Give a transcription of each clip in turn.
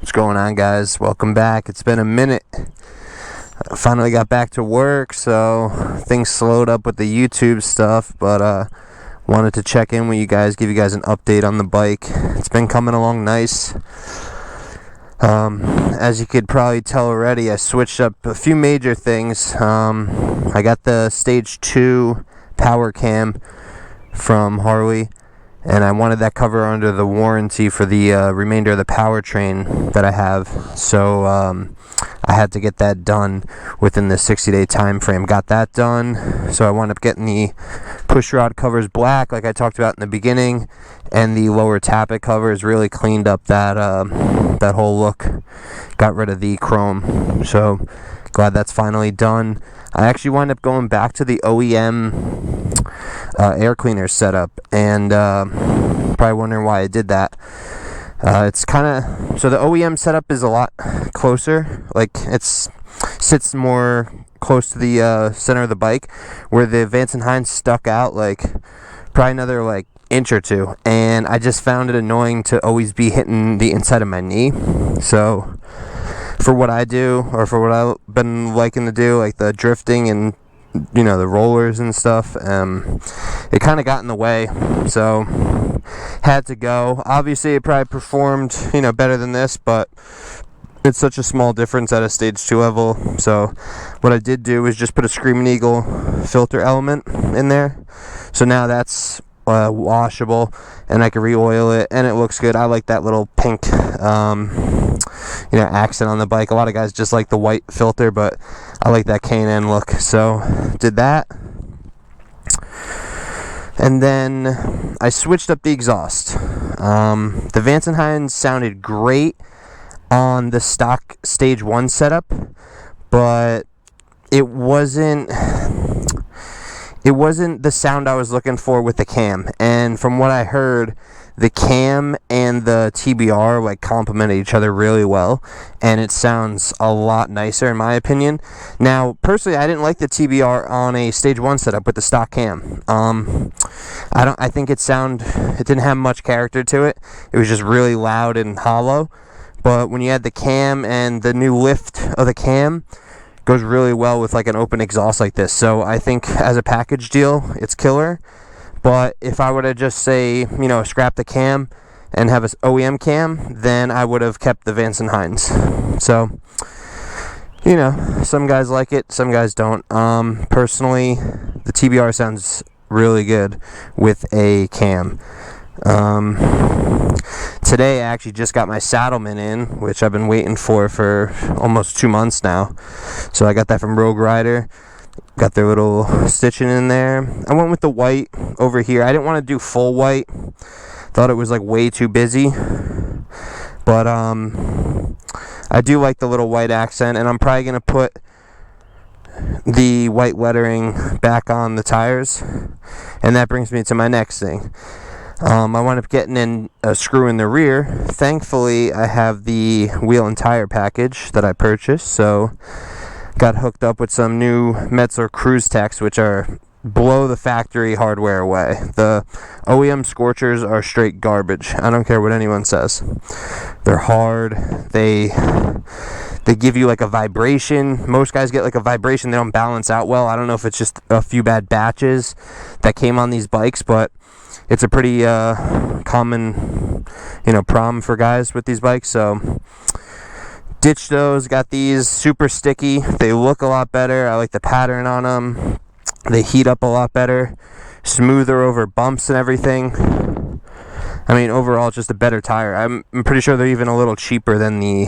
What's going on, guys? Welcome back. It's been a minute. I finally got back to work, so things slowed up with the YouTube stuff, but wanted to check in with you guys, give you guys an update on the bike. It's been coming along nice. As you could probably tell already, I switched up a few major things. I got the Stage 2 power cam from Harley, and I wanted that cover under the warranty for the remainder of the powertrain that I have. So I had to get that done within the 60-day time frame. Got that done. So I wound up getting the Bushrod Covers black, like I talked about in the beginning, and the lower tappet covers really cleaned up that that whole look. Got rid of the chrome. So glad that's finally done. I actually wound up going back to the OEM air cleaner setup, and probably wondering why I did that. It's kind of, so the OEM setup is a lot closer, like it's sits more close to the center of the bike, where the Vance & Hines stuck out like probably another like inch or two, and I just found it annoying to always be hitting the inside of my knee. So for what I do, or for what I've been liking to do, like the drifting and the rollers and stuff, it kind of got in the way, so had to go. Obviously it probably performed better than this, but it's such a small difference at a stage 2 level. So what I did do is just put a Screaming Eagle filter element in there, so now that's washable and I can re-oil it and it looks good. I like that little pink accent on the bike. A lot of guys just like the white filter, but I like that K&N look, so did that. And then I switched up the exhaust. The Vance & Hines sounded great on the stock stage 1 setup, but it wasn't the sound I was looking for with the cam. And from what I heard, the cam and the TBR like complement each other really well, and it sounds a lot nicer in my opinion. Now, personally, I didn't like the TBR on a stage 1 setup with the stock cam. I think it didn't have much character to it. It was just really loud and hollow. But when you add the cam and the new lift of the cam, goes really well with like an open exhaust like this. So I think as a package deal, it's killer. But if I were to just say, scrap the cam and have an OEM cam, then I would have kept the Vance & Hines. So, some guys like it, some guys don't. Personally, the TBR sounds really good with a cam. Today I actually just got my Saddleman in, which I've been waiting for almost 2 months now. So I got that from Rogue Rider. Got their little stitching in there. I went with the white over here. I didn't want to do full white. Thought it was like way too busy. But I do like the little white accent, and I'm probably going to put the white lettering back on the tires. And that brings me to my next thing. I wound up getting in a screw in the rear. Thankfully, I have the wheel and tire package that I purchased, so got hooked up with some new Metzler Cruise Techs, which are blow the factory hardware away. The OEM Scorchers are straight garbage. I don't care what anyone says. They're hard. They give you like a vibration. Most guys get like a vibration. They don't balance out well. I don't know if it's just a few bad batches that came on these bikes, but it's a pretty common problem for guys with these bikes. So ditched those, got these super sticky. They look a lot better. I like the pattern on them. They heat up a lot better, smoother over bumps and everything. I mean, overall, it's just a better tire. I'm pretty sure they're even a little cheaper than the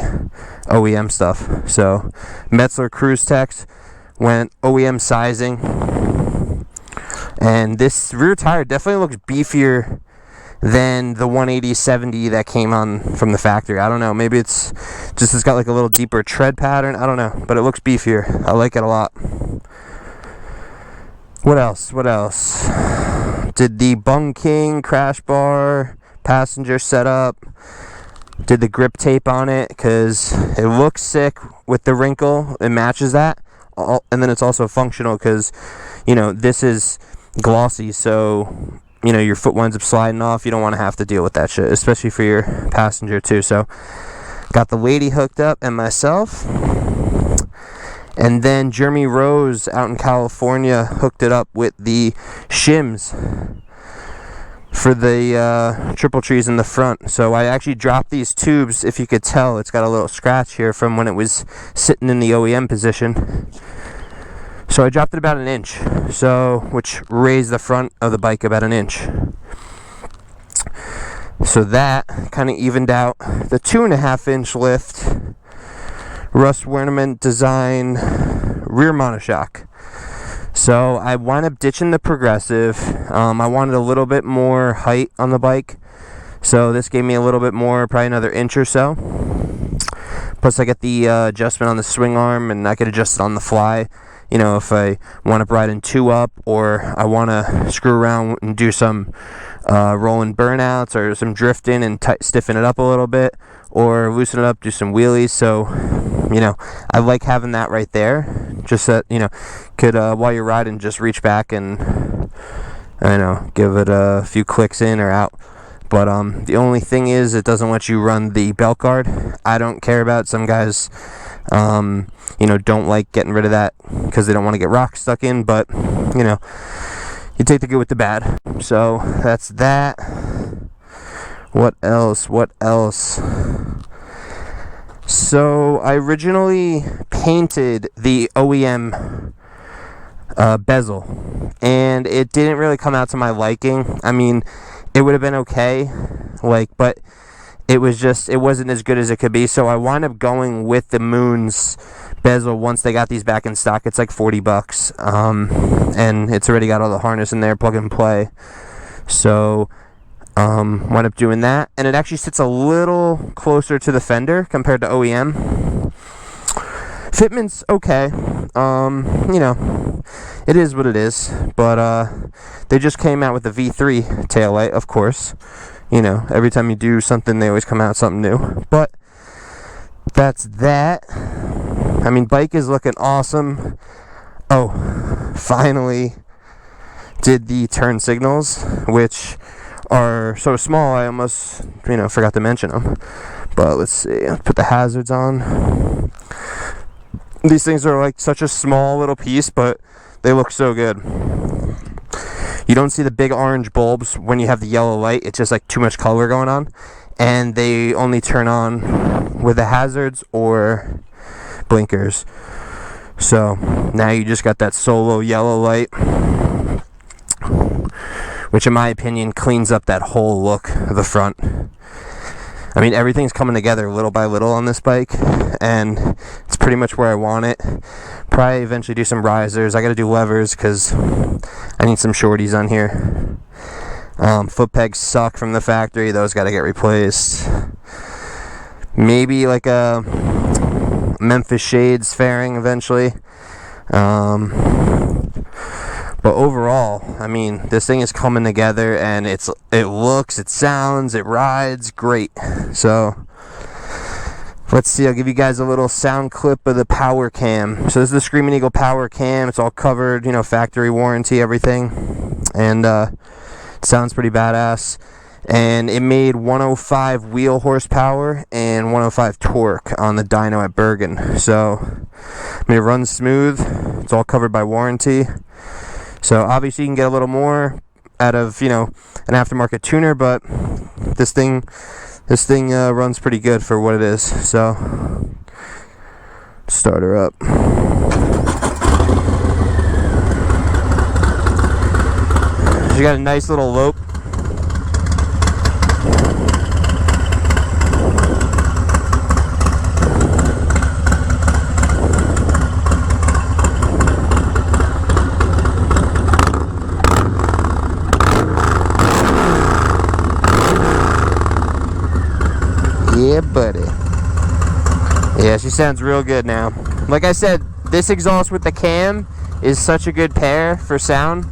OEM stuff. So Metzler Cruise Techs went OEM sizing, and this rear tire definitely looks beefier than the 180/70 that came on from the factory. I don't know, maybe it's got like a little deeper tread pattern. I don't know, but it looks beefier. I like it a lot. What else? Did the Bung King crash bar passenger setup. Did the grip tape on it because it looks sick with the wrinkle. It matches that. And then it's also functional because, this is glossy, so your foot winds up sliding off. You don't want to have to deal with that shit, especially for your passenger too. So Got the lady hooked up and myself. And then Jeremy Rose out in California hooked it up with the shims for the triple trees in the front. So I actually dropped these tubes. If you could tell, it's got a little scratch here from when it was sitting in the OEM position. So I dropped it about 1 inch, so which raised the front of the bike about 1 inch. So that kind of evened out the 2.5 inch lift Russ Wernerman design rear monoshock. So I wound up ditching the progressive. I wanted a little bit more height on the bike, so this gave me a little bit more, probably another inch or so. Plus I get the adjustment on the swing arm, and I could adjust it on the fly. You know, if I want to ride in 2 up, or I want to screw around and do some rolling burnouts or some drifting and stiffen it up a little bit, or loosen it up, do some wheelies. So, you know, I like having that right there. Just that, you know, could while you're riding, just reach back and, I know, give it a few clicks in or out. But the only thing is, it doesn't let you run the belt guard. I don't care about it. Some guys, you know, don't like getting rid of that because they don't want to get rocks stuck in. But, you know, you take the good with the bad. So that's that. What else? So I originally painted the OEM bezel, and it didn't really come out to my liking. I mean, it would have been okay, but it wasn't as good as it could be. So I wound up going with the Moon's bezel once they got these back in stock. It's like $40, and it's already got all the harness in there, plug and play. So wound up doing that, and it actually sits a little closer to the fender compared to OEM. Fitment's okay. You know, it is what it is. But they just came out with the V3 taillight, of course. You know, every time you do something, they always come out with something new. But that's that. I mean, bike is looking awesome. Oh, finally did the turn signals, which are so small I almost, you know, forgot to mention them. But let's see, I'll put the hazards on. These things are like such a small little piece, but they look so good. You don't see the big orange bulbs when you have the yellow light. It's just like too much color going on, and they only turn on with the hazards or blinkers. So now you just got that solo yellow light, which in my opinion cleans up that whole look of the front. I mean, everything's coming together little by little on this bike, and it's pretty much where I want it. Probably eventually do some risers. I gotta do levers because I need some shorties on here. Foot pegs suck from the factory. Those gotta get replaced. Maybe like a Memphis Shades fairing eventually. But overall, I mean, this thing is coming together, and it looks, it sounds, it rides great. So let's see, I'll give you guys a little sound clip of the power cam. So this is the Screaming Eagle power cam. It's all covered, you know, factory warranty, everything, and it sounds pretty badass. And it made 105 wheel horsepower and 105 torque on the dyno at Bergen. So I mean, it runs smooth. It's all covered by warranty. So obviously you can get a little more out of, you know, an aftermarket tuner, but this thing runs pretty good for what it is. So start her up. She got a nice little lope. Yeah, buddy. Yeah, she sounds real good now. Like I said, this exhaust with the cam is such a good pair for sound.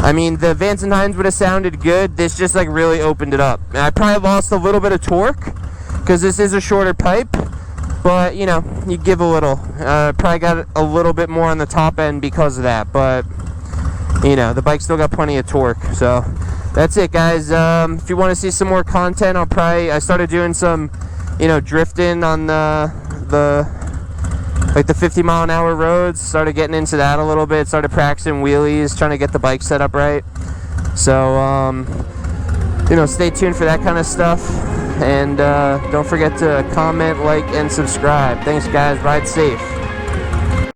I mean, the Vance & Hines would have sounded good. This just like really opened it up. And I probably lost a little bit of torque because this is a shorter pipe. But, you know, you give a little. Probably got a little bit more on the top end because of that. But, you know, the bike still got plenty of torque. So that's it, guys. If you want to see some more content, I started doing some you know, drifting on the 50-mile-an-hour roads. Started getting into that a little bit. Started practicing wheelies, trying to get the bike set up right. So, you know, stay tuned for that kind of stuff. And don't forget to comment, like, and subscribe. Thanks, guys. Ride safe.